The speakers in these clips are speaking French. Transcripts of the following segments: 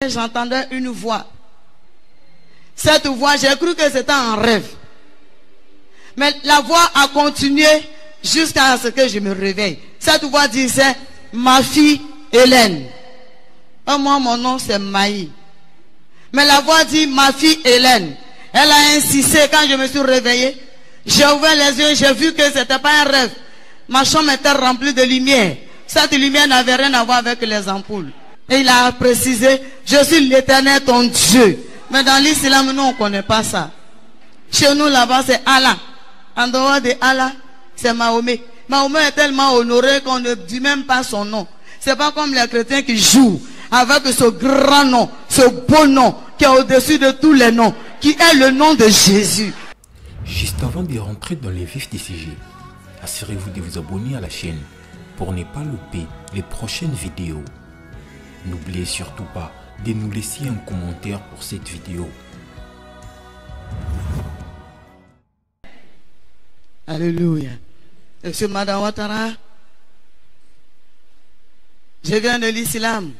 j'entendais une voix. Cette voix, j'ai cru que c'était un rêve. Mais la voix a continué jusqu'à ce que je me réveille. Cette voix disait, ma fille Hélène. Moi, mon nom c'est Maï. Mais la voix dit, ma fille Hélène. Elle a insisté quand je me suis réveillée. J'ai ouvert les yeux, j'ai vu que c'était pas un rêve. Ma chambre était remplie de lumière. Cette lumière n'avait rien à voir avec les ampoules. Et il a précisé, je suis l'Éternel ton Dieu. Mais dans l'islam, nous, on ne connaît pas ça. Chez nous, là-bas, c'est Allah. En dehors de Allah, c'est Mahomet. Mahomet est tellement honoré qu'on ne dit même pas son nom. C'est pas comme les chrétiens qui jouent avec ce grand nom, ce beau nom qui est au-dessus de tous les noms, qui est le nom de Jésus. Juste avant de rentrer dans les vifs des sujets, assurez-vous de vous abonner à la chaîne pour ne pas louper les prochaines vidéos. N'oubliez surtout pas de nous laisser un commentaire pour cette vidéo. Alléluia. Monsieur Madame Ouattara, je viens de l'islam.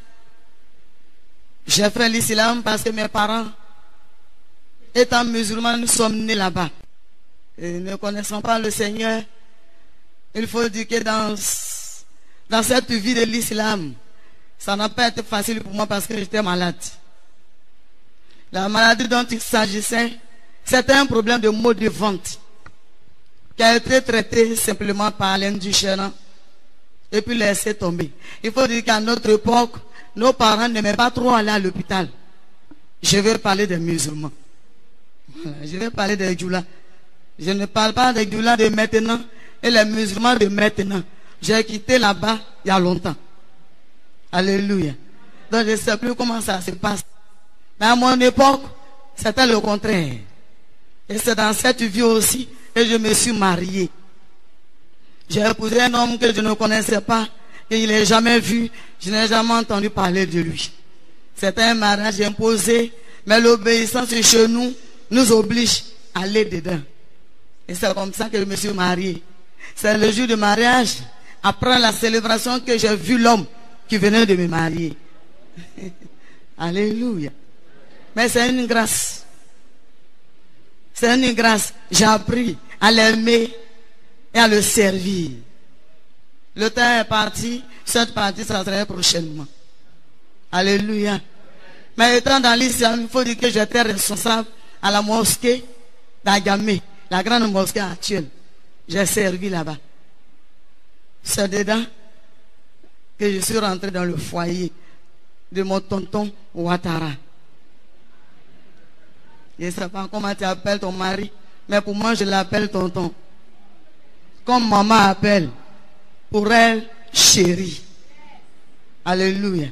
J'ai fait l'islam parce que mes parents, étant musulmans, nous sommes nés là-bas. Et ne connaissant pas le Seigneur, il faut dire que dans cette vie de l'islam, ça n'a pas été facile pour moi parce que j'étais malade. La maladie dont il s'agissait, c'était un problème de maux de ventre qui a été traité simplement par l'indulgence et puis laissé tomber. Il faut dire qu'à notre époque, nos parents n'aimaient pas trop aller à l'hôpital. Je vais parler des musulmans. Voilà, je vais parler des djoulas. Je ne parle pas des djoulas de maintenant et les musulmans de maintenant. J'ai quitté là-bas il y a longtemps. Alléluia. Donc je ne sais plus comment ça se passe. Mais à mon époque, c'était le contraire. Et c'est dans cette vie aussi que je me suis marié. J'ai épousé un homme que je ne connaissais pas, que je n'ai jamais vu, je n'ai jamais entendu parler de lui. C'était un mariage imposé, mais l'obéissance chez nous nous oblige à aller dedans. Et c'est comme ça que je me suis marié. C'est le jour du mariage, après la célébration, que j'ai vu l'homme qui venait de me marier. Alléluia. Mais c'est une grâce. C'est une grâce. J'ai appris à l'aimer et à le servir. Le temps est parti. Cette partie, ça sera prochainement. Alléluia. Mais étant dans l'islam, il faut dire que j'étais responsable à la mosquée d'Agamé, la grande mosquée actuelle. J'ai servi là-bas. C'est dedans que je suis rentré dans le foyer de mon tonton Ouattara. Je ne sais pas comment tu appelles ton mari, mais pour moi je l'appelle tonton. Comme maman appelle, pour elle, chérie. Alléluia.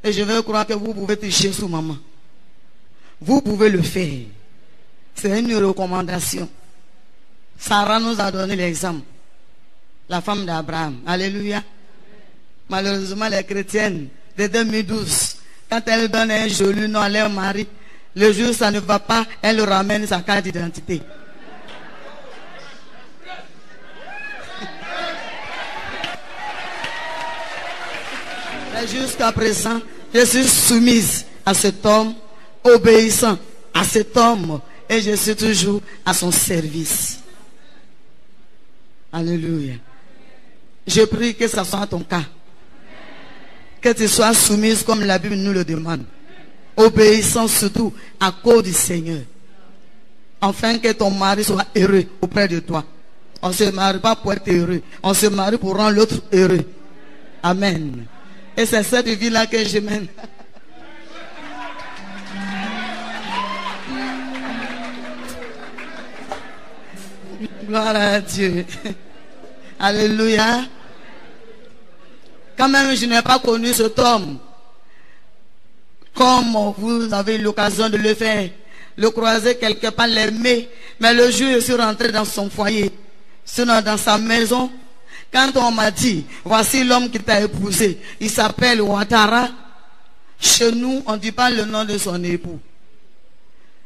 Et je veux croire que vous pouvez toucher sous maman. Vous pouvez le faire. C'est une recommandation. Sarah nous a donné l'exemple. La femme d'Abraham. Alléluia. Malheureusement, les chrétiennes de 2012, quand elles donnent un joli nom à leur mari, le jour où ça ne va pas, elles ramènent sa carte d'identité. Jusqu'à présent, je suis soumise à cet homme, obéissant à cet homme, et je suis toujours à son service. Alléluia. Je prie que ça soit ton cas. Que tu sois soumise comme la Bible nous le demande. Obéissant surtout à cause du Seigneur. Afin que ton mari soit heureux auprès de toi. On ne se marie pas pour être heureux. On se marie pour rendre l'autre heureux. Amen. Et c'est cette vie-là que je mène. Gloire à Dieu. Alléluia. Quand même, je n'ai pas connu cet homme comme vous avez eu l'occasion de le faire. Le croiser quelque part, l'aimer. Mais le jour où je suis rentré dans son foyer, sinon dans sa maison, quand on m'a dit, voici l'homme qui t'a épousé, il s'appelle Ouattara. Chez nous, on ne dit pas le nom de son époux.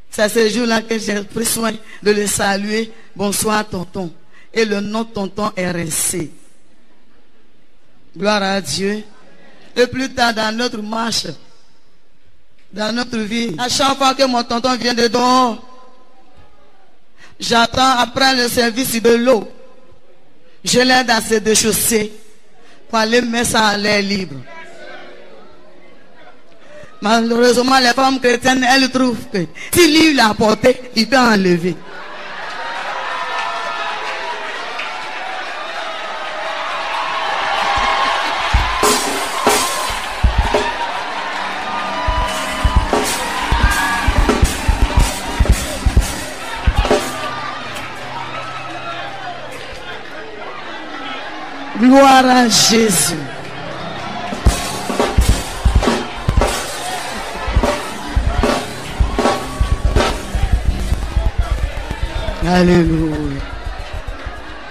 C'est ce jour-là que j'ai pris soin de le saluer. Bonsoir, tonton. Et le nom de tonton est resté. Gloire à Dieu. Et plus tard dans notre marche, dans notre vie. À chaque fois que mon tonton vient de dehors, j'attends après le service de l'eau. Je l'aide à se déchausser pour aller mettre ça à l'air libre. Malheureusement, les femmes chrétiennes, elles trouvent que si lui l'a porté, il peut enlever. Gloire à Jésus. Alléluia.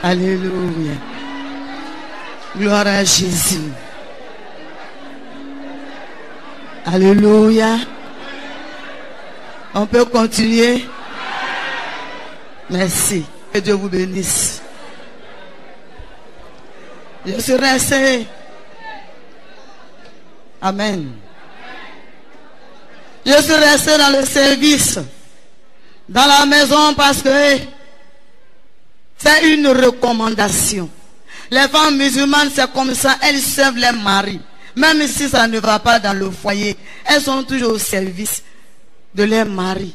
Alléluia. Gloire à Jésus. Alléluia. On peut continuer. Merci. Que Dieu vous bénisse. Je suis resté. Amen. Je suis resté dans le service, dans la maison, parce que c'est une recommandation. Les femmes musulmanes, c'est comme ça, elles servent les maris. Même si ça ne va pas dans le foyer, elles sont toujours au service de leurs maris.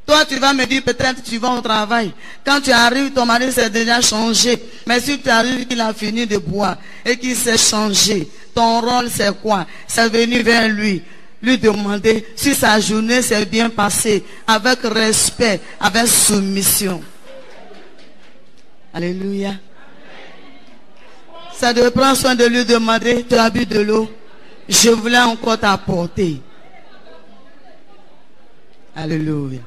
Toi, tu vas me dire, peut-être tu vas au travail. Quand tu arrives, ton mari s'est déjà changé. Mais si tu arrives qu'il a fini de boire et qu'il s'est changé, ton rôle c'est quoi? C'est venir vers lui demander si sa journée s'est bien passée, avec respect, avec soumission. Alléluia. Ça de prendre soin de lui demander, tu as bu de l'eau? Je voulais encore t'apporter. Alléluia.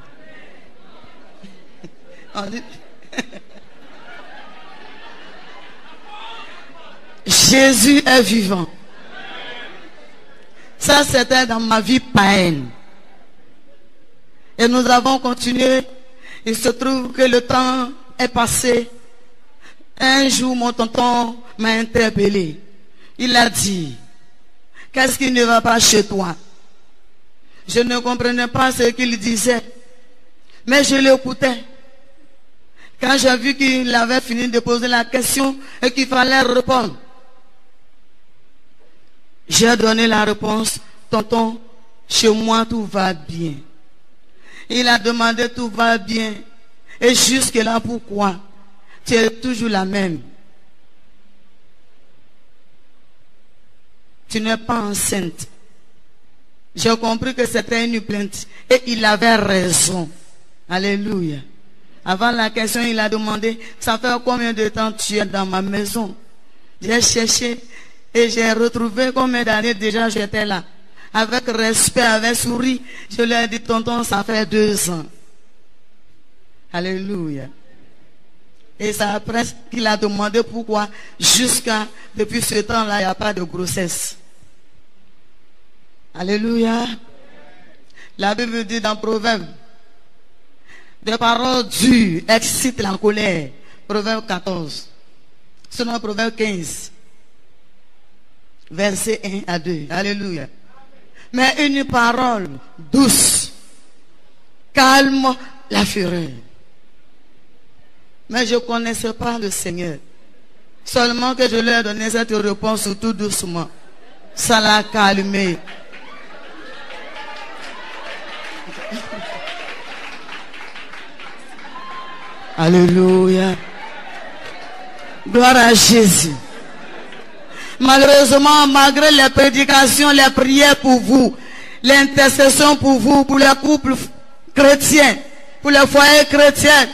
Jésus est vivant. Ça, c'était dans ma vie païenne. Et nous avons continué. Il se trouve que le temps est passé. Un jour, mon tonton m'a interpellé. Il a dit, qu'est-ce qui ne va pas chez toi? Je ne comprenais pas ce qu'il disait, mais je l'écoutais. Quand j'ai vu qu'il avait fini de poser la question et qu'il fallait répondre, j'ai donné la réponse. Tonton, chez moi tout va bien. Il a demandé tout va bien. Et jusque là, pourquoi? Tu es toujours la même. Tu n'es pas enceinte. J'ai compris que c'était une plainte. Et il avait raison. Alléluia. Avant la question, il a demandé, ça fait combien de temps tu es dans ma maison? J'ai cherché et j'ai retrouvé combien d'années déjà j'étais là. Avec respect, avec sourire, je lui ai dit, tonton, ça fait 2 ans. Alléluia. Et c'est après qu'il a demandé pourquoi, jusqu'à, depuis ce temps-là, il n'y a pas de grossesse. Alléluia. La Bible dit dans Proverbe, des paroles dures excitent la colère. Proverbe 14. Sinon, Proverbe 15. Verset 1 à 2. Alléluia. Mais une parole douce calme la fureur. Mais je ne connaissais pas le Seigneur. Seulement que je lui ai donné cette réponse tout doucement. Ça l'a calmé. Alléluia. Gloire à Jésus. Malheureusement, malgré les prédications, les prières pour vous, l'intercession pour vous, pour les couples chrétiens, pour les foyers chrétiens,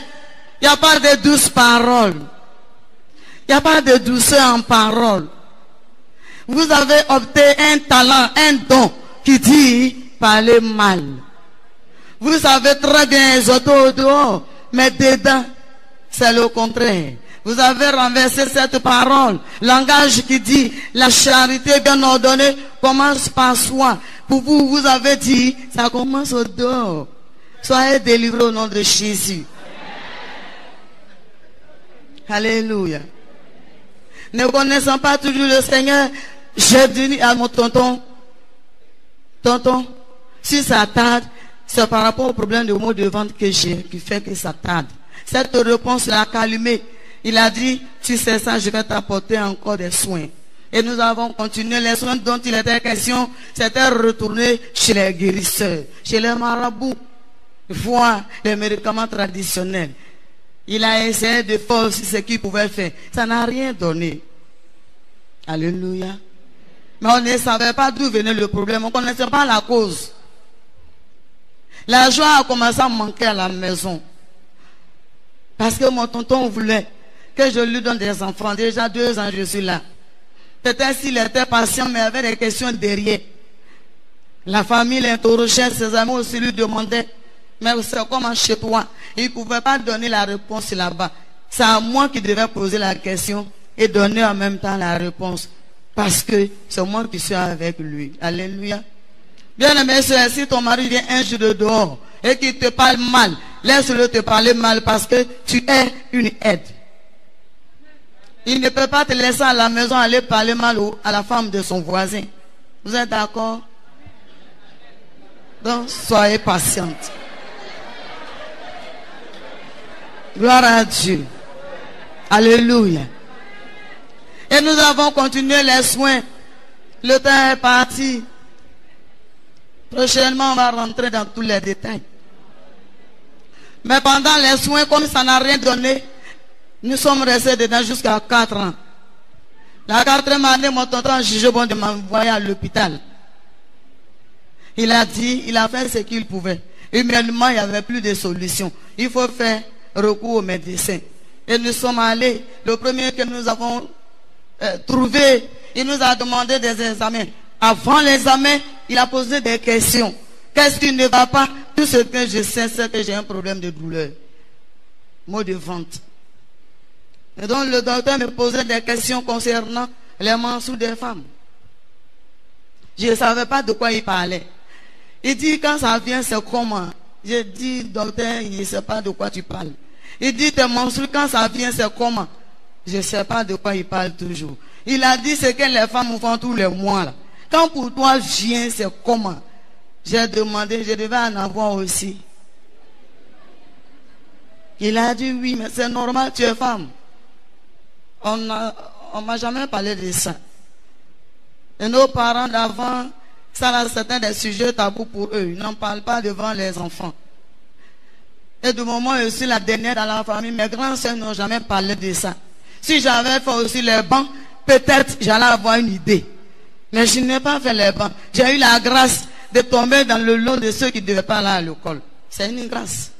il n'y a pas de douces paroles. Il n'y a pas de douceur en parole. Vous avez opté un talent, un don qui dit parler mal. Vous savez très bien exhorter au dehors, mais dedans, c'est le contraire. Vous avez renversé cette parole. Langage qui dit la charité bien ordonnée commence par soi. Pour vous, vous avez dit ça commence au dehors. Soyez délivrés au nom de Jésus. Alléluia. Ne connaissant pas toujours le Seigneur, j'ai dit à mon tonton, tonton, Si ça tarde, c'est par rapport au problème de maux de ventre que j'ai qui fait que ça tarde. Cette réponse l'a calmé. Il a dit, tu sais ça, je vais t'apporter encore des soins. Et nous avons continué. Les soins dont il était question, c'était retourner chez les guérisseurs, chez les marabouts, voir les médicaments traditionnels. Il a essayé de faire aussi ce qu'il pouvait faire. Ça n'a rien donné. Alléluia. Mais on ne savait pas d'où venait le problème. On ne connaissait pas la cause. La joie a commencé à manquer à la maison. Parce que mon tonton voulait que je lui donne des enfants. Déjà 2 ans, je suis là. Peut-être s'il était patient, mais il y avait des questions derrière. La famille l'interrogeait, ses amis aussi lui demandaient. Mais c'est comment chez toi? Il ne pouvait pas donner la réponse là-bas. C'est à moi qui devais poser la question et donner en même temps la réponse. Parce que c'est moi qui suis avec lui. Alléluia. Bien aimé, si ton mari vient un jour de dehors et qu'il te parle mal, laisse-le te parler mal parce que tu es une aide. Il ne peut pas te laisser à la maison aller parler mal à la femme de son voisin. Vous êtes d'accord? Donc, soyez patiente. Gloire à Dieu. Alléluia. Et nous avons continué les soins. Le temps est parti. Prochainement, on va rentrer dans tous les détails. Mais pendant les soins, comme ça n'a rien donné, nous sommes restés dedans jusqu'à 4 ans. La 4e année, mon tonton a jugé bon de m'envoyer à l'hôpital. Il a dit, il a fait ce qu'il pouvait. Humainement, il n'y avait plus de solution. Il faut faire recours aux médecins. Et nous sommes allés. Le premier que nous avons trouvé, il nous a demandé des examens. Avant l'examen, il a posé des questions. Qu'est-ce qui ne va pas? Tout ce que je sais, c'est que j'ai un problème de douleur. Maux de ventre. Et donc le docteur me posait des questions concernant les menstrues des femmes. Je ne savais pas de quoi il parlait. Il dit, quand ça vient, c'est comment? J'ai dit, docteur, il ne sait pas de quoi tu parles. Il dit, tes menstrues, quand ça vient, c'est comment? Je ne sais pas de quoi il parle toujours. Il a dit, c'est que les femmes font tous les mois. Là. Quand pour toi vient, c'est comment? J'ai demandé, je devais en avoir aussi. Il a dit, oui, mais c'est normal, tu es femme. On m'a jamais parlé de ça. Et nos parents d'avant, ça c'était des sujets tabous pour eux. Ils n'en parlent pas devant les enfants. Et du moment où je suis la dernière dans la famille, mes grands soeurs n'ont jamais parlé de ça. Si j'avais fait aussi les bancs, peut-être j'allais avoir une idée. Mais je n'ai pas fait les bancs. J'ai eu la grâce de tomber dans le lot de ceux qui ne devaient pas aller à l'école. C'est une grâce.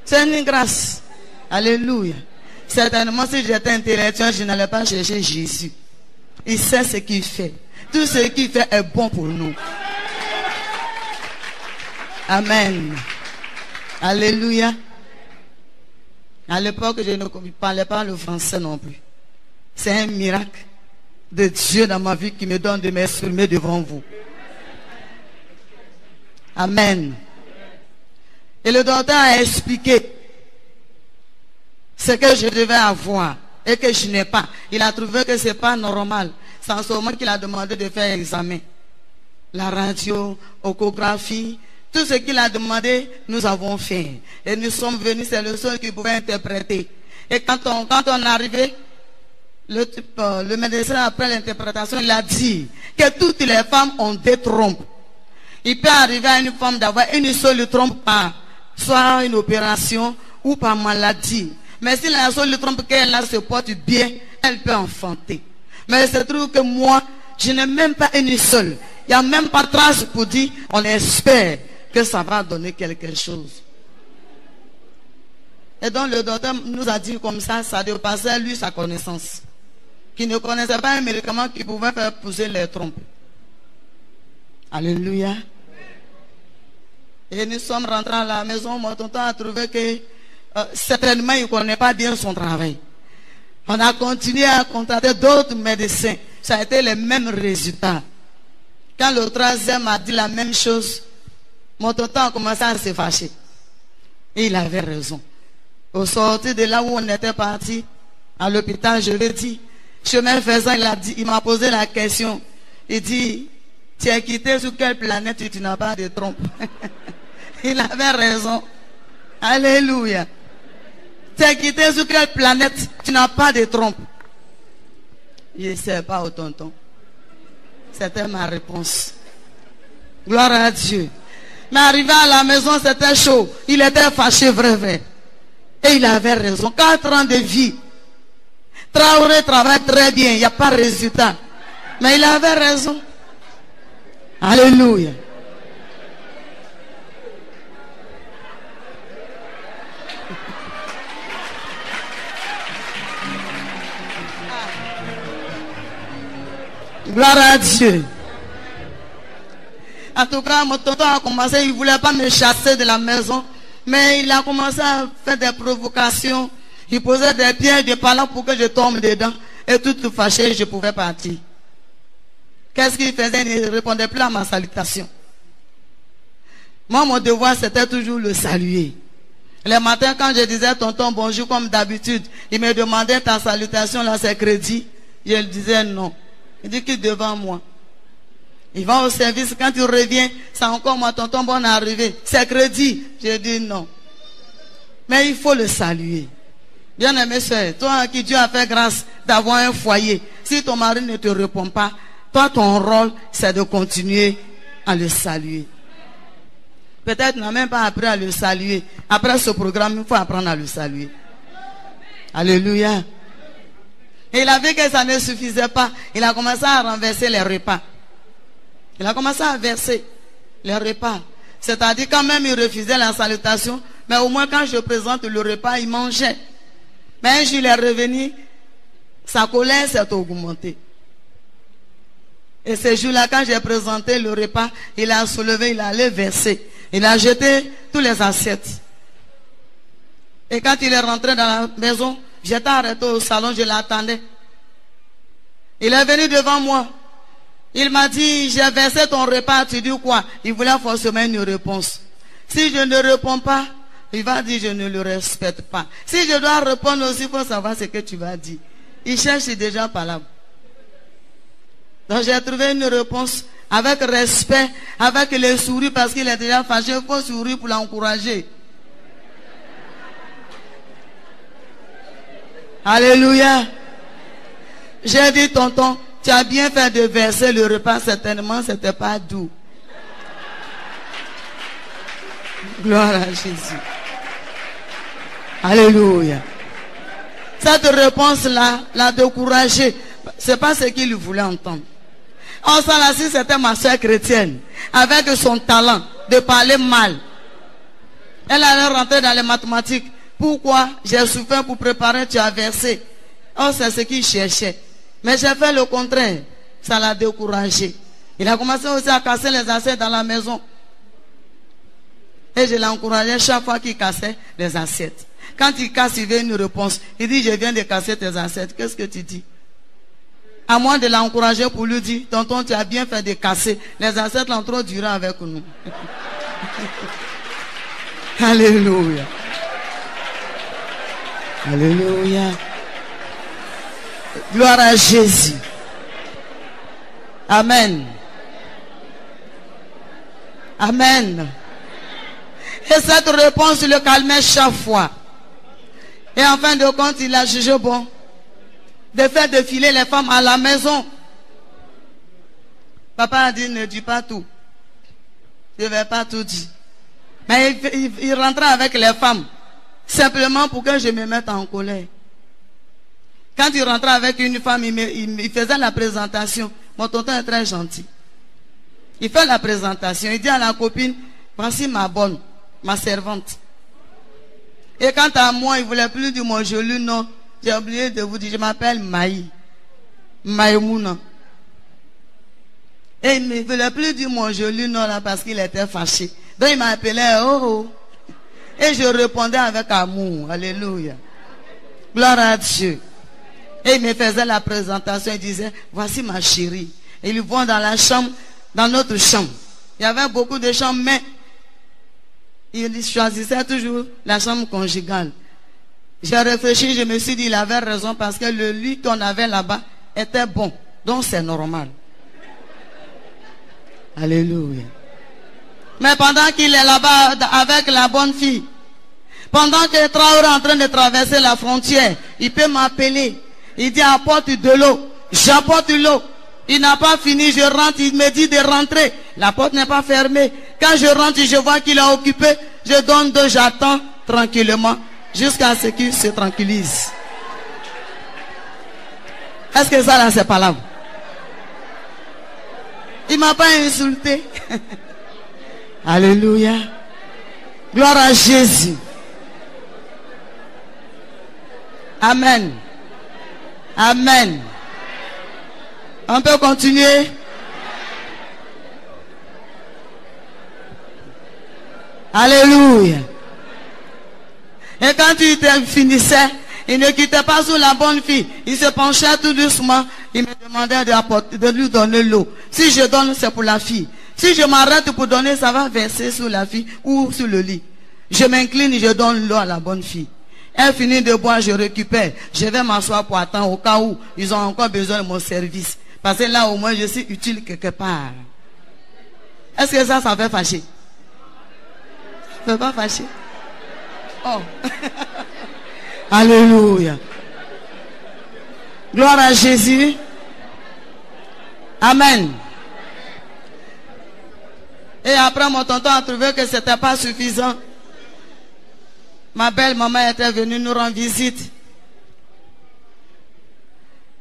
C'est une grâce. Alléluia. Certainement, si j'étais intellectuel, je n'allais pas chercher Jésus. Il sait ce qu'il fait. Tout ce qu'il fait est bon pour nous. Amen. Alléluia. À l'époque, je ne parlais pas le français non plus. C'est un miracle de Dieu dans ma vie qui me donne de m'exprimer devant vous. Amen. Et le docteur a expliqué ce que je devais avoir et que je n'ai pas. Il a trouvé que ce n'est pas normal. C'est en ce moment qu'il a demandé de faire examen. La radio, échographie, tout ce qu'il a demandé, nous avons fait. Et nous sommes venus, c'est le seul qui pouvait interpréter. Et quand on est arrivé, le médecin, après l'interprétation, il a dit que toutes les femmes ont des trompes. Il peut arriver à une femme d'avoir une seule trompe par soit une opération ou par maladie. Mais si la seule trompe qu'elle a se porte bien, elle peut enfanter. Mais il se trouve que moi, je n'ai même pas une seule. Il n'y a même pas de trace pour dire, on espère que ça va donner quelque chose. Et donc le docteur nous a dit comme ça dépassait lui sa connaissance. Qui ne connaissait pas un médicament qui pouvait faire pousser les trompes. Alléluia. Et nous sommes rentrés à la maison, mon tonton a trouvé que certainement il ne connaît pas bien son travail. On a continué à contacter d'autres médecins. Ça a été les mêmes résultats. Quand le 3e a dit la même chose, mon tonton a commencé à se fâcher. Et il avait raison. Au sortir de là où on était parti, à l'hôpital, je lui ai dit, chemin faisant, il m'a posé la question. Il dit, Tu es quitté sur quelle planète tu n'as pas de trompe? Il avait raison. Alléluia. Tu es quitté sur quelle planète tu n'as pas de trompe? Je ne sais pas, au tonton. C'était ma réponse. Gloire à Dieu. Mais arrivé à la maison, c'était chaud. Il était fâché, vrai. Et il avait raison. 4 ans de vie. Traoré travaille très bien. Il n'y a pas de résultat. Mais il avait raison. Alléluia. Gloire à Dieu. En tout cas, mon tonton a commencé, il ne voulait pas me chasser de la maison, mais il a commencé à faire des provocations. Il posait des pieds de par là pour que je tombe dedans. Et tout fâché, je pouvais partir. Qu'est-ce qu'il faisait? Il ne répondait plus à ma salutation. Moi, mon devoir, c'était toujours le saluer. Les matins, quand je disais tonton bonjour comme d'habitude, il me demandait ta salutation, là, c'est crédit. Je lui disais non. Il dit qu'il est devant moi. Il va au service, quand il revient, c'est encore moi, tonton, bon arrivé. C'est crédit. Je dis non. Mais il faut le saluer. Bien aimé soeur, toi à qui Dieu a fait grâce d'avoir un foyer, si ton mari ne te répond pas, toi ton rôle, c'est de continuer à le saluer. Peut-être n'a même pas appris à le saluer. Après ce programme, il faut apprendre à le saluer. Alléluia. Et il a vu que ça ne suffisait pas. Il a commencé à renverser les repas. Il a commencé à verser les repas. C'est-à-dire quand même il refusait la salutation. Mais au moins quand je présente le repas, il mangeait. Mais un jour il est revenu. Sa colère s'est augmentée. Et ce jour-là, quand j'ai présenté le repas, il a soulevé, il allait verser. Il a jeté tous les assiettes. Et quand il est rentré dans la maison, j'étais arrêté au salon, je l'attendais. Il est venu devant moi. Il m'a dit, j'ai versé ton repas, tu dis quoi? Il voulait forcément une réponse. Si je ne réponds pas, il va dire, je ne le respecte pas. Si je dois répondre aussi, il faut savoir ce que tu vas dire. Il cherche déjà par là. Donc j'ai trouvé une réponse avec respect, avec le sourire, parce qu'il est déjà fâché. Il faut sourire pour l'encourager. Alléluia. J'ai dit, tonton, tu as bien fait de verser le repas, certainement c'était pas doux. Gloire à Jésus. Alléluia. Cette réponse-là l'a découragé. C'est pas ce qu'il voulait entendre. En ça, là, si c'était ma soeur chrétienne, avec son talent de parler mal, elle allait rentrer dans les mathématiques. Pourquoi j'ai souffert pour préparer, tu as versé. Oh, c'est ce qu'il cherchait. Mais j'ai fait le contraire. Ça l'a découragé. Il a commencé aussi à casser les assiettes dans la maison. Et je l'ai encouragé chaque fois qu'il cassait les assiettes. Quand il casse, il veut une réponse. Il dit, je viens de casser tes assiettes. Qu'est-ce que tu dis? À moins de l'encourager pour lui dire, tonton, tu as bien fait de casser. Les assiettes l'ont trop duré avec nous. Alléluia. Alléluia. Gloire à Jésus. Amen. Amen. Et cette réponse le calmait chaque fois. Et en fin de compte, il a jugé bon de faire défiler les femmes à la maison. Papa a dit, ne dis pas tout. Je ne vais pas tout dire. Mais il rentrait avec les femmes. Simplement pour que je me mette en colère. Quand il rentrait avec une femme, il faisait la présentation. Mon tonton est très gentil. Il fait la présentation. Il dit à la copine, voici ma bonne, ma servante. Et quant à moi, il ne voulait plus dire mon joli nom. J'ai oublié de vous dire, je m'appelle Maï. Maïmouna. Et il ne voulait plus dire mon joli nom là parce qu'il était fâché. Donc il m'appelait oh. Et je répondais avec amour. Alléluia. Gloire à Dieu. Et il me faisait la présentation. Il disait, voici ma chérie. Et ils vont dans la chambre, dans notre chambre. Il y avait beaucoup de chambres, mais il choisissait toujours la chambre conjugale. J'ai réfléchi, je me suis dit, il avait raison parce que le lit qu'on avait là-bas était bon. Donc c'est normal. Alléluia. Mais pendant qu'il est là-bas avec la bonne fille, pendant que Traoré est en train de traverser la frontière, il peut m'appeler. Il dit apporte de l'eau. J'apporte l'eau. Il n'a pas fini, je rentre, il me dit de rentrer. La porte n'est pas fermée. Quand je rentre, je vois qu'il est occupé. Je donne deux, j'attends tranquillement jusqu'à ce qu'il se tranquillise. Est-ce que ça là c'est pas là? Il ne m'a pas insulté. Alléluia. Gloire à Jésus. Amen. Amen. On peut continuer. Alléluia. Et quand il finissait, il ne quittait pas sous la bonne fille. Il se penchait tout doucement. Il me demandait de lui donner l'eau. Si je donne, c'est pour la fille. Si je m'arrête pour donner, ça va verser sur la fille ou sur le lit. Je m'incline, je donne l'eau à la bonne fille. Elle finit de boire, je récupère. Je vais m'asseoir pour attendre au cas où ils ont encore besoin de mon service. Parce que là, au moins, je suis utile quelque part. Est-ce que ça fait fâcher? Ça ne fait pas fâcher? Oh. Alléluia. Gloire à Jésus. Amen. Et après, mon tonton a trouvé que ce n'était pas suffisant. Ma belle maman était venue nous rendre visite.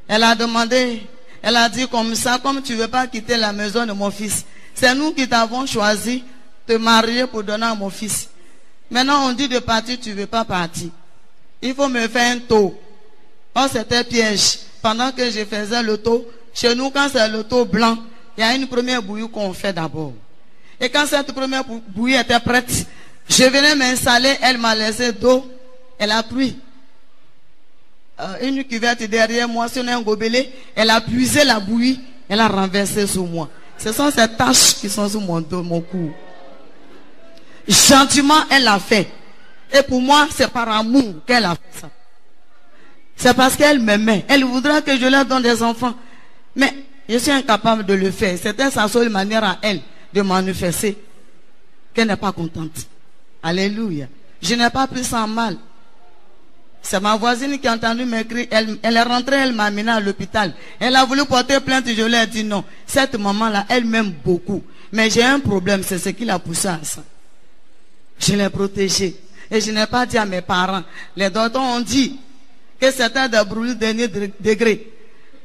Elle a demandé, elle a dit comme ça, comme tu ne veux pas quitter la maison de mon fils, c'est nous qui t'avons choisi de te marier pour donner à mon fils. Maintenant on dit de partir, tu ne veux pas partir. Il faut me faire un tour. Oh, c'était piège. Pendant que je faisais le tour, chez nous quand c'est le tour blanc, il y a une première bouillie qu'on fait d'abord. Et quand cette première bouillie était prête, je venais m'installer, elle m'a laissé d'eau, elle a pris une cuvette derrière moi, sur un gobelet, elle a puisé la bouillie, elle a renversé sur moi. Ce sont ces taches qui sont sur mon dos, mon cou. Gentiment, elle l'a fait. Et pour moi, c'est par amour qu'elle a fait ça. C'est parce qu'elle m'aimait. Elle voudrait que je leur donne des enfants. Mais je suis incapable de le faire. C'était sa seule manière à elle de manifester qu'elle n'est pas contente. Alléluia. Je n'ai pas pris ça en mal. C'est ma voisine qui a entendu m'écrire. Elle est rentrée, elle m'a amené à l'hôpital. Elle a voulu porter plainte, je lui ai dit non. Cette maman-là, elle m'aime beaucoup. Mais j'ai un problème, c'est ce qui l'a poussé à ça. Je l'ai protégée. Et je n'ai pas dit à mes parents. Les docteurs ont dit que c'était des brûlures de dernier degré.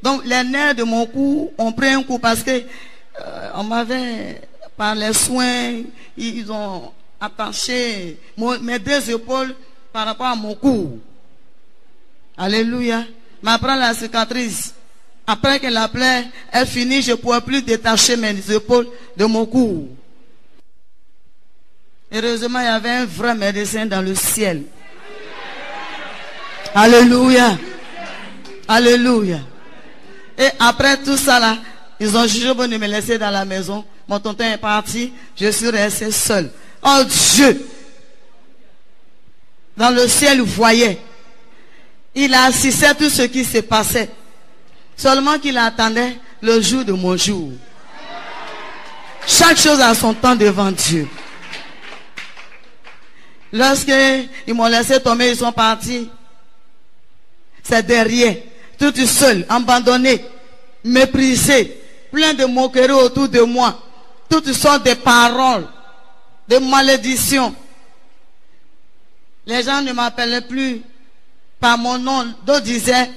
Donc les nerfs de mon cou ont pris un coup parce que on m'avait, par les soins, ils ont attaché mes deux épaules par rapport à mon cou. Alléluia. Mais après la cicatrice, après que la plaie est finie, je ne pouvais plus détacher mes épaules de mon cou. Heureusement, il y avait un vrai médecin dans le ciel. Alléluia. Alléluia. Et après tout ça là, ils ont jugé bon de me laisser dans la maison. Mon tonton est parti, je suis resté seul. Oh Dieu, dans le ciel, il voyait. Il assistait à tout ce qui se passait. Seulement qu'il attendait le jour de mon jour. Chaque chose a son temps devant Dieu. Lorsqu'ils m'ont laissé tomber, ils sont partis. C'est derrière, tout seul, abandonné, méprisé, plein de moqueries autour de moi. Toutes sortes de paroles, de malédictions. Les gens ne m'appelaient plus par mon nom. D'autres disaient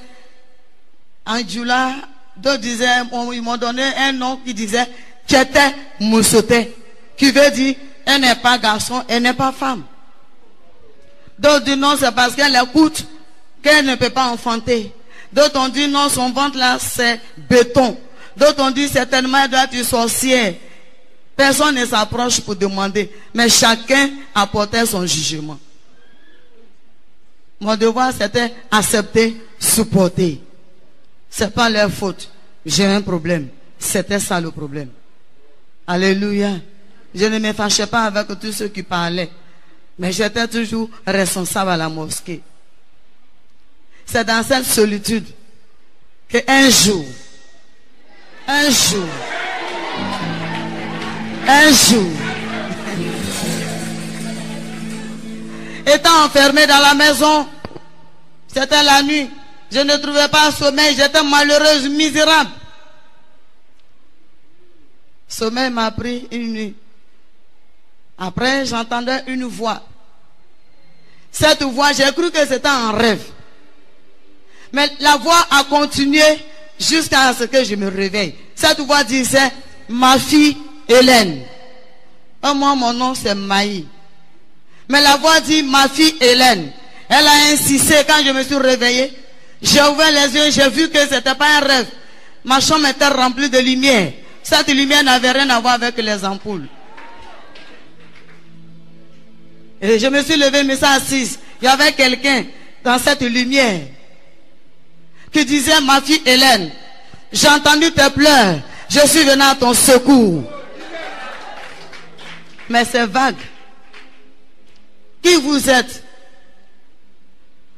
Anjula, d'autres disaient, ils m'ont donné un nom qui disait Tchete Moussote, qui veut dire elle n'est pas garçon, elle n'est pas femme. D'autres disent non, c'est parce qu'elle écoute qu'elle ne peut pas enfanter. D'autres ont dit non, son ventre là c'est béton. D'autres ont dit certainement elle doit être sorcière. Personne ne s'approche pour demander, mais chacun apportait son jugement. Mon devoir c'était accepter, supporter. C'est pas leur faute. J'ai un problème. C'était ça le problème. Alléluia. Je ne me fâchais pas avec tous ceux qui parlaient. Mais j'étais toujours responsable à la mosquée. C'est dans cette solitude que un jour, Un jour, étant enfermé dans la maison, c'était la nuit, je ne trouvais pas sommeil, j'étais malheureuse, misérable. Sommeil m'a pris une nuit. Après, j'entendais une voix. Cette voix, j'ai cru que c'était un rêve. Mais la voix a continué jusqu'à ce que je me réveille. Cette voix disait, ma fille Hélène. Moi, mon nom c'est Maï. Mais la voix dit, ma fille Hélène. Elle a insisté quand je me suis réveillée. J'ai ouvert les yeux, j'ai vu que ce n'était pas un rêve. Ma chambre était remplie de lumière. Cette lumière n'avait rien à voir avec les ampoules. Et je me suis levée, me suis assise. Il y avait quelqu'un dans cette lumière qui disait, ma fille Hélène, j'ai entendu tes pleurs, je suis venue à ton secours. Mais c'est vague. Qui vous êtes?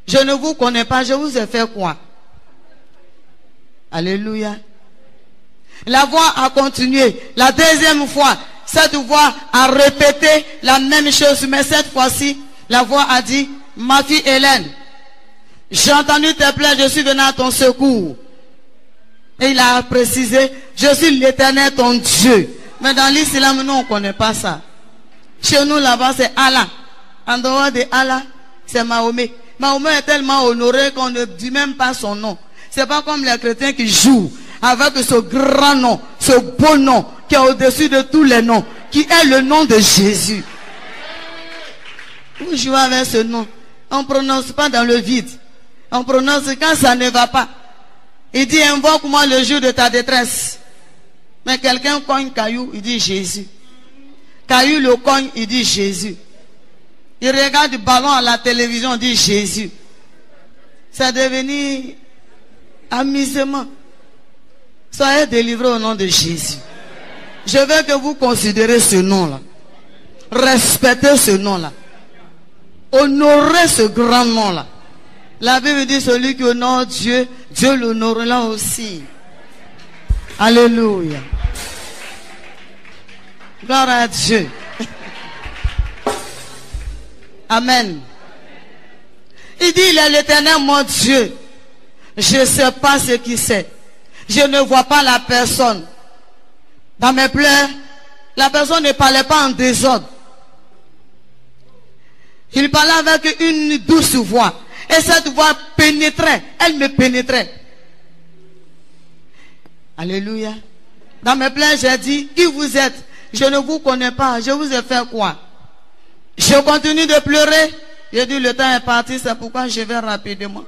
Je ne vous connais pas, je vous ai fait quoi? Alléluia. La voix a continué. La deuxième fois, cette voix a répété la même chose, mais cette fois-ci, la voix a dit, ma fille Hélène, j'ai entendu tes pleurs, je suis venu à ton secours. Et il a précisé, je suis l'Éternel ton Dieu. Mais dans l'islam, nous, on ne connaît pas ça. Chez nous, là-bas, c'est Allah. En dehors de Allah, c'est Mahomet. Mahomet est tellement honoré qu'on ne dit même pas son nom. C'est pas comme les chrétiens qui jouent avec ce grand nom, ce beau nom qui est au-dessus de tous les noms, qui est le nom de Jésus. Vous jouez avec ce nom. On ne prononce pas dans le vide. On prononce quand ça ne va pas. Il dit, invoque-moi le jour de ta détresse. Mais quelqu'un cogne caillou, il dit Jésus. Caillou le cogne, il dit Jésus. Il regarde du ballon à la télévision, il dit Jésus. C'est devenu amusement. Soyez délivrés au nom de Jésus. Je veux que vous considérez ce nom-là. Respectez ce nom-là. Honorez ce grand nom-là. La Bible dit, celui qui honore Dieu, Dieu l'honorera aussi. Alléluia. Gloire à Dieu. Amen. Il dit, il est l'Éternel mon Dieu. Je ne sais pas ce qu'il c'est. Je ne vois pas la personne. Dans mes pleurs, la personne ne parlait pas en désordre. Il parlait avec une douce voix. Et cette voix pénétrait. Elle me pénétrait. Alléluia. Dans mes pleurs, j'ai dit, qui vous êtes? Je ne vous connais pas. Je vous ai fait quoi? Je continue de pleurer. J'ai dit, le temps est parti, c'est pourquoi je vais rapidement.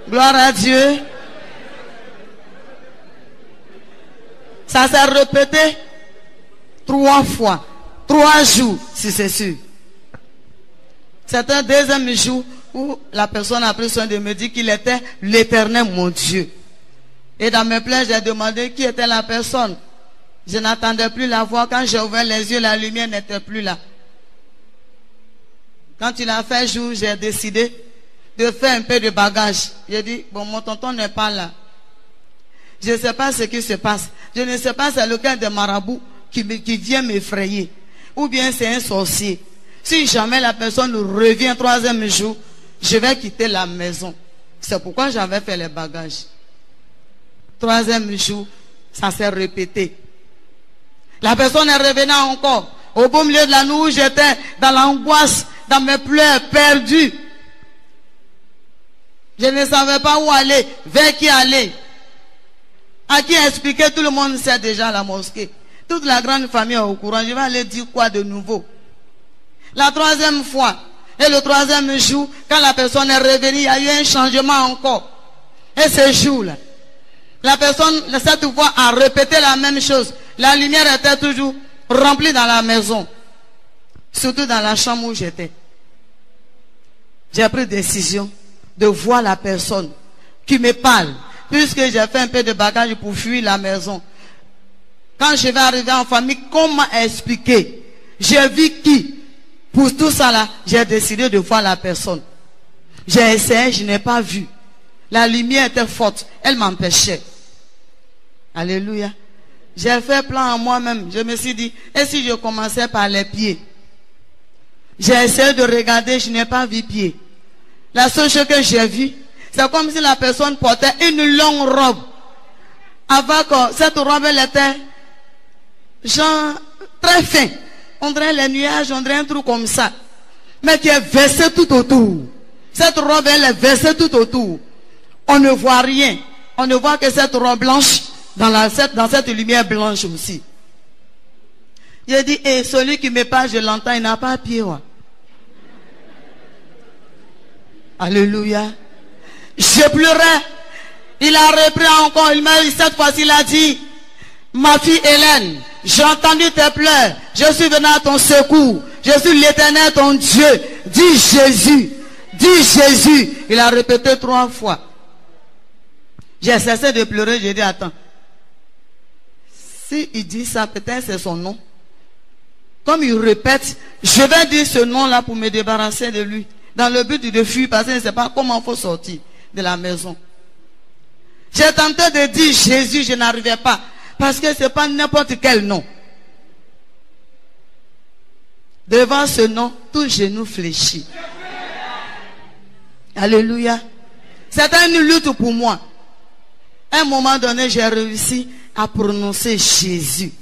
Gloire à Dieu. Ça s'est répété 3 fois. 3 jours, si c'est sûr. C'est un deuxième jour où la personne a pris soin de me dire qu'il était l'Éternel mon Dieu. Et dans mes pleurs, j'ai demandé qui était la personne. Je n'attendais plus la voix. Quand j'ai ouvert les yeux, la lumière n'était plus là. Quand il a fait jour, j'ai décidé de faire un peu de bagage. J'ai dit, bon, mon tonton n'est pas là. Je ne sais pas ce qui se passe. Je ne sais pas c'est lequel des marabouts qui vient m'effrayer. Ou bien c'est un sorcier. Si jamais la personne revient 3e jour, je vais quitter la maison. C'est pourquoi j'avais fait les bagages. 3e jour, ça s'est répété. La personne est revenue encore. Au beau milieu de la nuit où j'étais dans l'angoisse, dans mes pleurs, perdus. Je ne savais pas où aller, vers qui aller. À qui expliquer, tout le monde sait déjà à la mosquée. Toute la grande famille est au courant. Je vais aller dire quoi de nouveau? La 3e fois, et le 3e jour, quand la personne est revenue, il y a eu un changement encore. Et ce jour-là, la personne, cette voix a répété la même chose. La lumière était toujours remplie dans la maison. Surtout dans la chambre où j'étais. J'ai pris décision de voir la personne qui me parle. Puisque j'ai fait un peu de bagage pour fuir la maison. Quand je vais arriver en famille, comment expliquer? J'ai vu qui? Pour tout ça là, j'ai décidé de voir la personne. J'ai essayé, je n'ai pas vu. La lumière était forte, elle m'empêchait. Alléluia. J'ai fait plan en moi-même. Je me suis dit, et si je commençais par les pieds? J'ai essayé de regarder, je n'ai pas vu pied. La seule chose que j'ai vue, c'est comme si la personne portait une longue robe. Avant que cette robe, elle était genre très fin. On dirait les nuages, on dirait un truc comme ça. Mais qui est versé tout autour. Cette robe, elle est versée tout autour. On ne voit rien. On ne voit que cette robe blanche dans cette lumière blanche aussi. J'ai dit, et celui qui me parle, je l'entends, il n'a pas pied. Ouais. Alléluia. Je pleurais. Il a repris encore. Il m'a dit, cette fois-ci, il a dit, ma fille Hélène, j'ai entendu tes pleurs. Je suis venu à ton secours. Je suis l'Éternel, ton Dieu. Dis Jésus. Dis Jésus. Il a répété 3 fois. J'ai cessé de pleurer. J'ai dit, attends. Si il dit ça, peut-être c'est son nom. Comme il répète, je vais dire ce nom-là pour me débarrasser de lui. Dans le but de fuir, parce que je ne sais pas comment il faut sortir de la maison. J'ai tenté de dire Jésus, je n'arrivais pas. Parce que ce n'est pas n'importe quel nom. Devant ce nom, tout genou fléchit. Alléluia. C'était une lutte pour moi. À un moment donné, j'ai réussi à prononcer Jésus.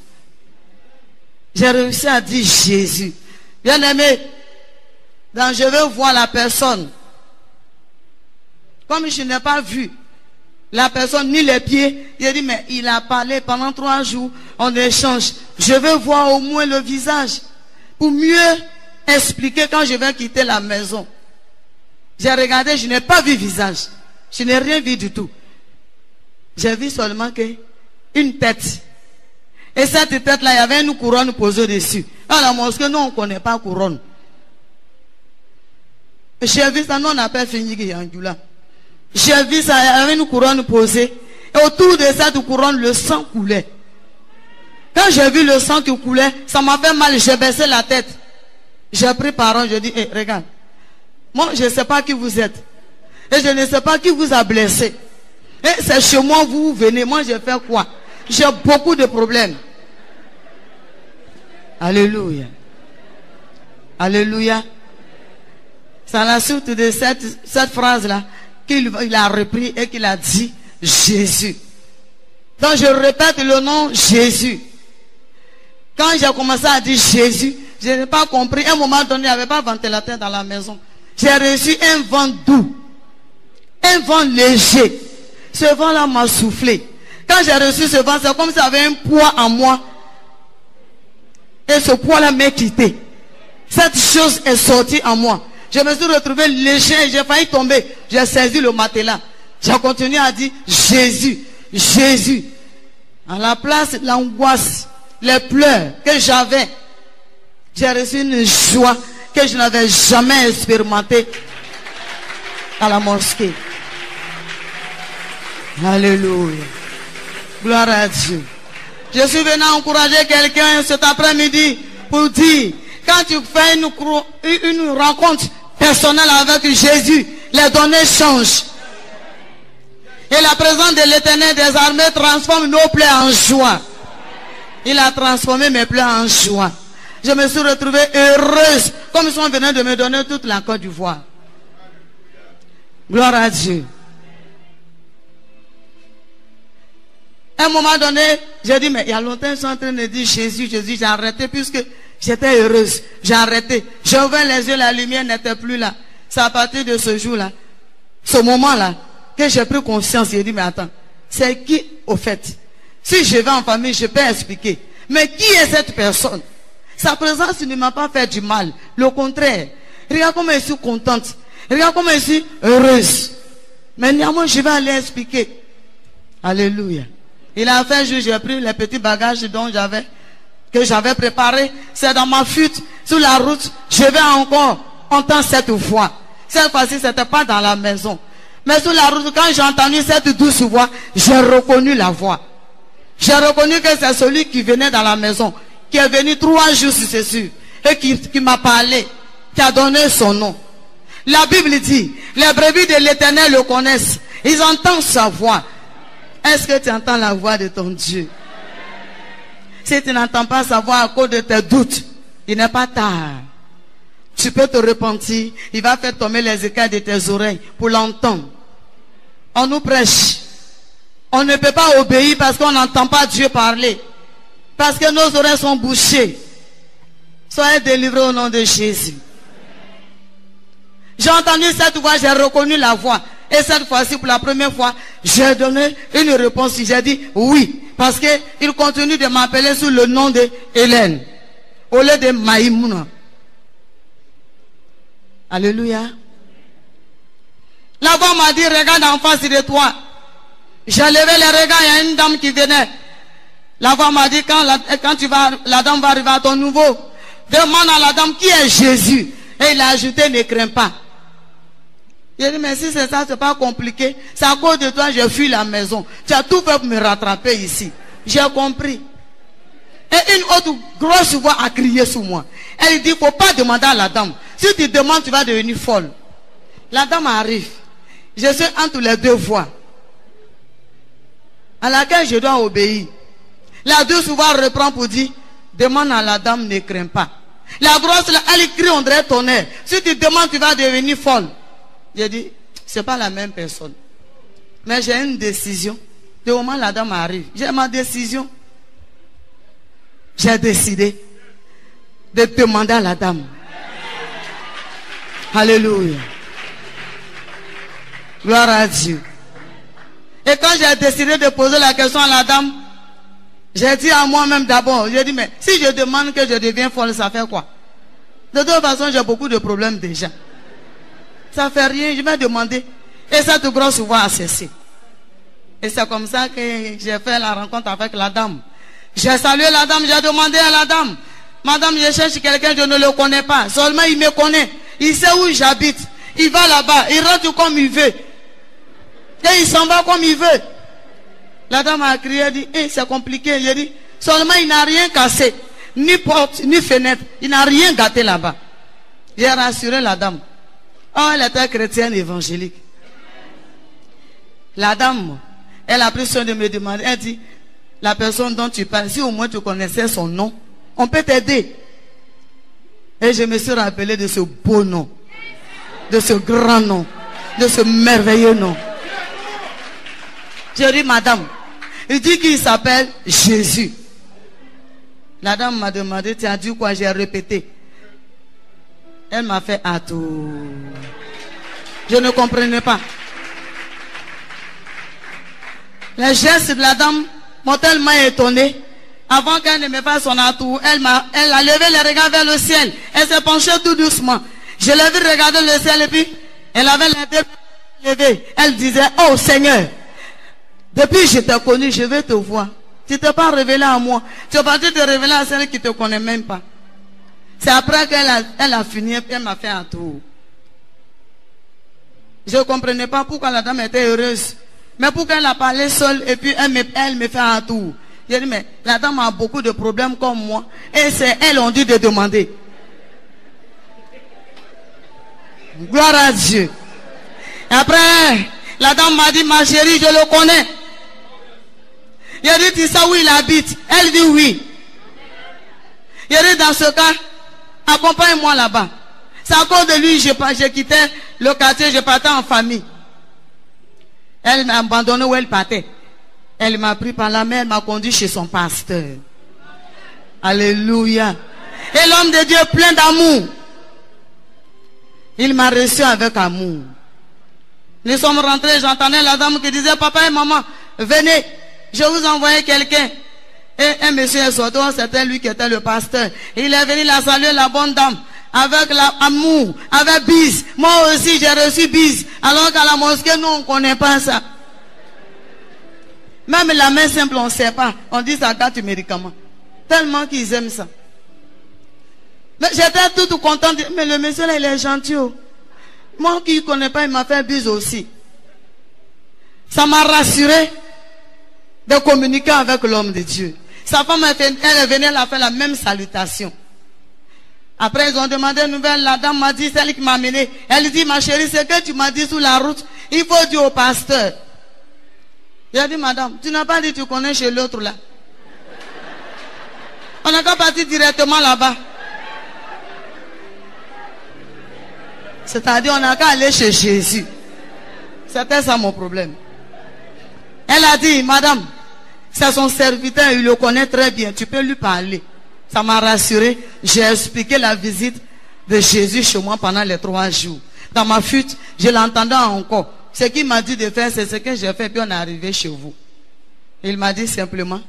J'ai réussi à dire Jésus. Bien aimé, donc je veux voir la personne. Comme je n'ai pas vu la personne ni les pieds, j'ai dit, mais il a parlé pendant 3 jours, on échange. Je veux voir au moins le visage pour mieux expliquer quand je vais quitter la maison. J'ai regardé, je n'ai pas vu visage. Je n'ai rien vu du tout. J'ai vu seulement une tête. Et cette tête-là, il y avait une couronne posée dessus. Dans la mosquée, nous, on ne connaît pas couronne. J'ai vu ça, nous, on appelle Finigi Yangula. J'ai vu ça, il y avait une couronne posée. Et autour de cette couronne, le sang coulait. Quand j'ai vu le sang qui coulait, ça m'a fait mal. J'ai baissé la tête. J'ai pris parole, je dis, hey, regarde. Moi, je ne sais pas qui vous êtes. Et je ne sais pas qui vous a blessé. Et c'est chez moi, vous venez. Moi, j'ai fait quoi? J'ai beaucoup de problèmes. Alléluia. Alléluia. C'est à la suite de cette phrase-là qu'il a repris et qu'il a dit Jésus. Donc je répète le nom Jésus. Quand j'ai commencé à dire Jésus, je n'ai pas compris. À un moment donné, il n'y avait pas de ventilateur dans la maison. J'ai reçu un vent doux. Un vent léger. Ce vent-là m'a soufflé. Quand j'ai reçu ce vent, c'est comme si j'avais un poids en moi. Et ce poids-là m'a quitté. Cette chose est sortie en moi. Je me suis retrouvé léger, j'ai failli tomber. J'ai saisi le matelas. J'ai continué à dire Jésus, Jésus. À la place de l'angoisse, les pleurs que j'avais, j'ai reçu une joie que je n'avais jamais expérimentée à la mosquée. Alléluia. Gloire à Dieu. Je suis venu encourager quelqu'un cet après-midi pour dire, quand tu fais une rencontre personnelle avec Jésus, les données changent. Et la présence de l'Éternel des armées transforme nos plaies en joie. Il a transformé mes plaies en joie. Je me suis retrouvée heureuse, comme si on venait de me donner toute la Côte d'Ivoire. Gloire à Dieu. À un moment donné, j'ai dit, mais il y a longtemps, je suis en train de dire Jésus, Jésus, j'ai arrêté puisque j'étais heureuse. J'ai arrêté. J'ai ouvert les yeux, la lumière n'était plus là. C'est à partir de ce jour-là, ce moment-là, que j'ai pris conscience. J'ai dit, mais attends, c'est qui au fait? Si je vais en famille, je peux expliquer. Mais qui est cette personne? Sa présence ne m'a pas fait du mal. Le contraire. Regarde comment je suis contente. Regarde comment je suis heureuse. Mais néanmoins, je vais aller expliquer. Alléluia. Il a fait un jour, j'ai pris les petits bagages que j'avais préparés. C'est dans ma fuite, sur la route. Je vais encore entendre cette voix. Cette fois-ci, ce n'était pas dans la maison. Mais sur la route, quand j'ai entendu cette douce voix, j'ai reconnu la voix. J'ai reconnu que c'est celui qui venait dans la maison, qui est venu 3 jours, c'est sûr, et qui m'a parlé. qui a donné son nom. La Bible dit, les brebis de l'Éternel le connaissent. Ils entendent sa voix. Est-ce que tu entends la voix de ton Dieu? Si tu n'entends pas sa voix à cause de tes doutes, il n'est pas tard. Tu peux te repentir. Il va faire tomber les écailles de tes oreilles pour l'entendre. On nous prêche. On ne peut pas obéir parce qu'on n'entend pas Dieu parler. Parce que nos oreilles sont bouchées. Soyez délivrés au nom de Jésus. J'ai entendu cette voix, j'ai reconnu la voix. Et cette fois-ci, pour la première fois, j'ai donné une réponse. J'ai dit oui. Parce qu'il continue de m'appeler sous le nom de Hélène. Au lieu de Maïmouna. Alléluia. La voix m'a dit, regarde en face de toi. J'ai levé les regards, il y a une dame qui venait. La voix m'a dit, quand la dame va arriver à ton nouveau, demande à la dame qui est Jésus. Et il a ajouté, ne crains pas. J'ai dit, mais si c'est ça, c'est pas compliqué. C'est à cause de toi, j'ai fui la maison. Tu as tout fait pour me rattraper ici. J'ai compris. Et une autre grosse voix a crié sur moi. Elle dit, il ne faut pas demander à la dame. Si tu demandes, tu vas devenir folle. La dame arrive. Je suis entre les deux voix à laquelle je dois obéir. La douce voix reprend pour dire, demande à la dame, ne crains pas. La grosse, elle crie, on dirait tonnerre. Si tu demandes, tu vas devenir folle. J'ai dit, c'est pas la même personne. Mais j'ai une décision. Du moment où la dame arrive, j'ai ma décision. J'ai décidé de demander à la dame. Alléluia. Gloire à Dieu. Et quand j'ai décidé de poser la question à la dame, j'ai dit à moi-même d'abord, j'ai dit, mais si je demande que je devienne folle, ça fait quoi? De toute façon, j'ai beaucoup de problèmes déjà. Ça fait rien, je vais demander. Et cette grosse voix a cessé. Et c'est comme ça que j'ai fait la rencontre avec la dame. J'ai salué la dame, j'ai demandé à la dame, madame, je cherche quelqu'un, je ne le connais pas. Seulement il me connaît. Il sait où j'habite. Il va là-bas, il rentre comme il veut. Et il s'en va comme il veut. La dame a crié, elle dit, c'est compliqué. J'ai dit, seulement il n'a rien cassé. Ni porte, ni fenêtre. Il n'a rien gâté là-bas. J'ai rassuré la dame. Oh, elle était chrétienne évangélique. La dame, elle a pris soin de me demander. Elle dit, la personne dont tu parles, si au moins tu connaissais son nom, on peut t'aider. Et je me suis rappelé de ce beau nom. De ce grand nom. De ce merveilleux nom. J'ai dit, madame, il dit qu'il s'appelle Jésus. La dame m'a demandé, tu as dit quoi? J'ai répété. Elle m'a fait à tout. Je ne comprenais pas. Les gestes de la dame m'ont tellement étonné. Avant qu'elle ne me fasse son atout, elle a levé les regards vers le ciel. Elle s'est penchée tout doucement. Je l'ai vu regarder le ciel et puis elle avait la tête levée. Elle disait, oh Seigneur, depuis que je t'ai connu, je vais te voir. Tu ne t'es pas révélé à moi. Tu es parti te révéler à celle qui ne te connaît même pas. C'est après qu'elle a fini et elle m'a fait un tour. Je ne comprenais pas pourquoi la dame était heureuse. Mais pourquoi elle a parlé seule et puis elle me fait un tour. J'ai dit, mais la dame a beaucoup de problèmes comme moi. Et c'est elle on dit de demander. Gloire à Dieu. Et après, la dame m'a dit, ma chérie, je le connais. J'ai dit, tu sais où il habite? Elle dit oui. J'ai dit, dans ce cas, accompagne-moi là-bas. C'est à cause de lui, j'ai quitté le quartier, je partais en famille. Elle m'a abandonné où elle partait. Elle m'a pris par la main, elle m'a conduit chez son pasteur. Alléluia. Et l'homme de Dieu plein d'amour. Il m'a reçu avec amour. Nous sommes rentrés, j'entendais la dame qui disait, papa et maman, venez, je vous envoie quelqu'un. Et un monsieur est sorti, c'était lui qui était le pasteur. Il est venu la saluer, la bonne dame, avec l'amour, avec bise. Moi aussi, j'ai reçu bise. Alors qu'à la mosquée, nous, on ne connaît pas ça. Même la main simple, on ne sait pas. On dit ça gâte du médicament. Tellement qu'ils aiment ça. Mais j'étais tout content. Mais le monsieur là, il est gentil. Moi qui ne connais pas, il m'a fait bise aussi. Ça m'a rassuré de communiquer avec l'homme de Dieu. Sa femme, elle est venue, elle a fait la même salutation. Après, ils ont demandé une nouvelle. La dame m'a dit, celle qui m'a amené. Elle dit, ma chérie, ce que tu m'as dit sur la route, il faut dire au pasteur. J'ai dit, madame, tu n'as pas dit tu connais chez l'autre là. On n'a qu'à partir directement là-bas. C'est-à-dire, on n'a qu'à aller chez Jésus. C'était ça mon problème. Elle a dit, madame, c'est son serviteur, il le connaît très bien, tu peux lui parler. Ça m'a rassuré. J'ai expliqué la visite de Jésus chez moi pendant les 3 jours. Dans ma fuite, je l'entendais encore. Ce qu'il m'a dit de faire, c'est ce que j'ai fait, puis on est arrivé chez vous. Il m'a dit simplement,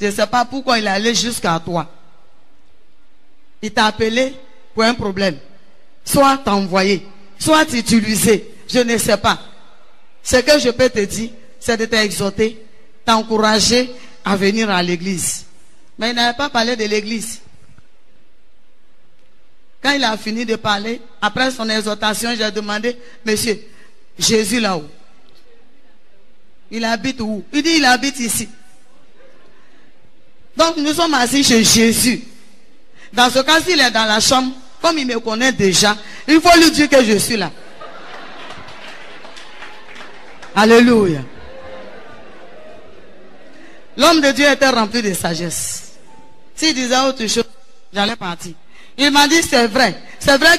je ne sais pas pourquoi il est allé jusqu'à toi. Il t'a appelé pour un problème. Soit t'envoyer, soit t'utiliser, je ne sais pas. Ce que je peux te dire, c'est de t'exhorter, t'encourager à venir à l'église. Mais il n'avait pas parlé de l'église. Quand il a fini de parler, après son exhortation, j'ai demandé, monsieur, Jésus là-haut, il habite où? Il dit, il habite ici. Donc nous sommes assis chez Jésus. Dans ce cas, s'il est dans la chambre, comme il me connaît déjà, il faut lui dire que je suis là. Alléluia. L'homme de Dieu était rempli de sagesse. S'il disait autre chose, j'allais partir. Il m'a dit, c'est vrai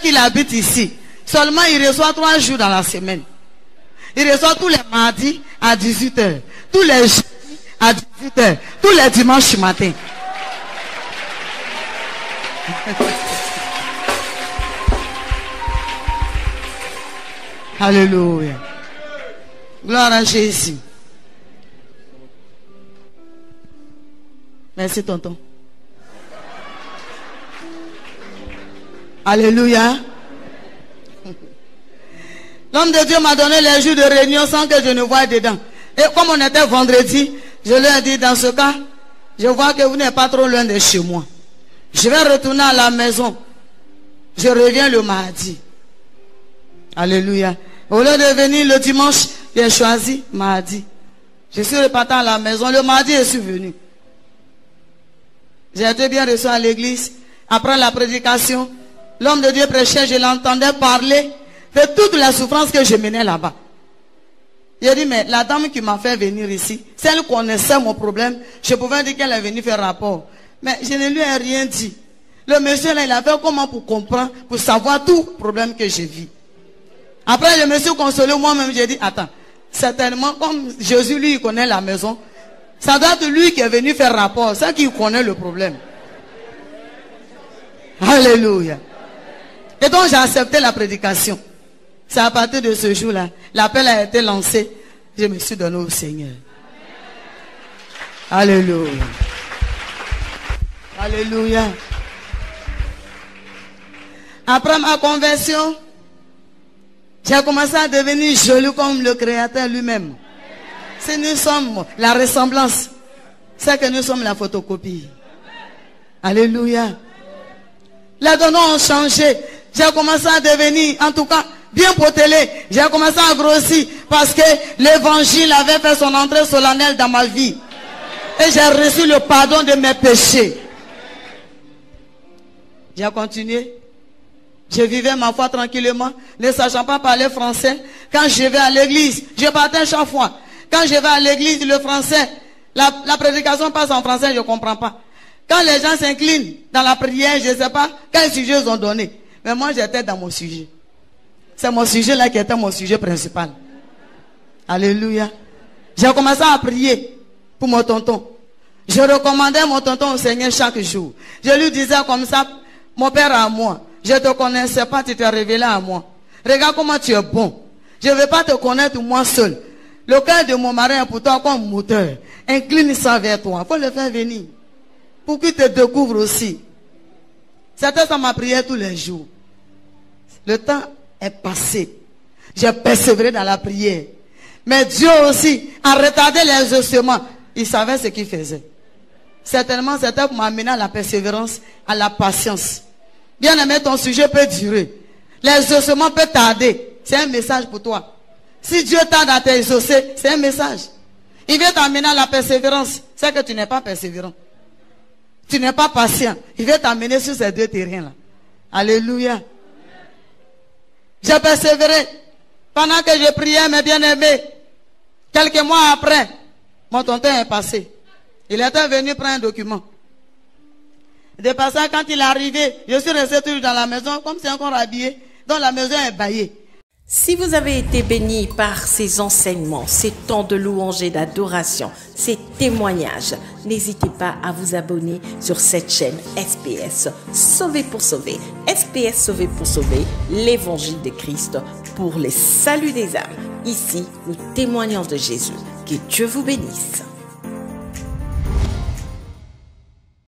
qu'il habite ici. Seulement, il reçoit 3 jours dans la semaine. Il reçoit tous les mardis à 18h. Tous les jeudis à 18h. Tous les dimanches matin. Alléluia. Gloire à Jésus. Merci, tonton. Alléluia. L'homme de Dieu m'a donné les jours de réunion sans que je ne voie dedans. Et comme on était vendredi, je lui ai dit, dans ce cas, je vois que vous n'êtes pas trop loin de chez moi. Je vais retourner à la maison. Je reviens le mardi. Alléluia. Au lieu de venir le dimanche, j'ai choisi mardi. Je suis reparti à la maison. Le mardi, je suis venu. J'ai été bien reçu à l'église. Après la prédication, l'homme de Dieu prêchait, je l'entendais parler de toutes les souffrances que je menais là-bas. J'ai dit, mais la dame qui m'a fait venir ici, si elle connaissait mon problème, je pouvais dire qu'elle est venue faire rapport. Mais je ne lui ai rien dit. Le monsieur là, il a fait comment pour comprendre, pour savoir tout problème que je vis. Après, je me suis consolé moi-même, j'ai dit, attends, certainement, comme Jésus, lui, il connaît la maison, ça doit être lui qui est venu faire rapport, c'est qui connaît le problème. Alléluia. Et donc, j'ai accepté la prédication. C'est à partir de ce jour-là, l'appel a été lancé, je me suis donné au Seigneur. Alléluia. Alléluia. Après ma conversion, j'ai commencé à devenir joli comme le Créateur lui-même. Si nous sommes la ressemblance, c'est que nous sommes la photocopie. Alléluia. Les dons ont changé. J'ai commencé à devenir, en tout cas, bien potelé. J'ai commencé à grossir parce que l'évangile avait fait son entrée solennelle dans ma vie. Et j'ai reçu le pardon de mes péchés. J'ai continué. Je vivais ma foi tranquillement, ne sachant pas parler français. Quand je vais à l'église, je partais chaque fois. Quand je vais à l'église, le français, la prédication passe en français, je ne comprends pas. Quand les gens s'inclinent dans la prière, je ne sais pas quel sujet ils ont donné. Mais moi, j'étais dans mon sujet. C'est mon sujet là qui était mon sujet principal. Alléluia. J'ai commencé à prier pour mon tonton. Je recommandais mon tonton au Seigneur chaque jour. Je lui disais comme ça, mon père à moi, je ne te connaissais pas, tu t'es révélé à moi. Regarde comment tu es bon. Je ne vais pas te connaître moi seul. Le cœur de mon mari est pour toi comme moteur. Incline ça vers toi. Il faut le faire venir. Pour qu'il te découvre aussi. C'était ça ma prière tous les jours. Le temps est passé. J'ai persévéré dans la prière. Mais Dieu aussi a retardé les exaucements. Il savait ce qu'il faisait. Certainement, c'était pour m'amener à la persévérance, à la patience. Bien aimé, ton sujet peut durer. L'exaucement peut tarder. C'est un message pour toi. Si Dieu tarde à t'exaucer, c'est un message. Il veut t'amener à la persévérance. C'est que tu n'es pas persévérant. Tu n'es pas patient. Il veut t'amener sur ces deux terrains-là. Alléluia. J'ai persévéré. Pendant que je priais, mes bien-aimés, quelques mois après, mon tonton est passé. Il était venu prendre un document. De passant, quand il est arrivé, je suis resté toujours dans la maison, comme c'est encore habillé, donc la maison est baillée. Si vous avez été béni par ces enseignements, ces temps de louange et d'adoration, ces témoignages, n'hésitez pas à vous abonner sur cette chaîne SPS Sauvé pour sauver. SPS Sauvé pour sauver, l'évangile de Christ pour les saluts des âmes. Ici, nous témoignons de Jésus. Que Dieu vous bénisse.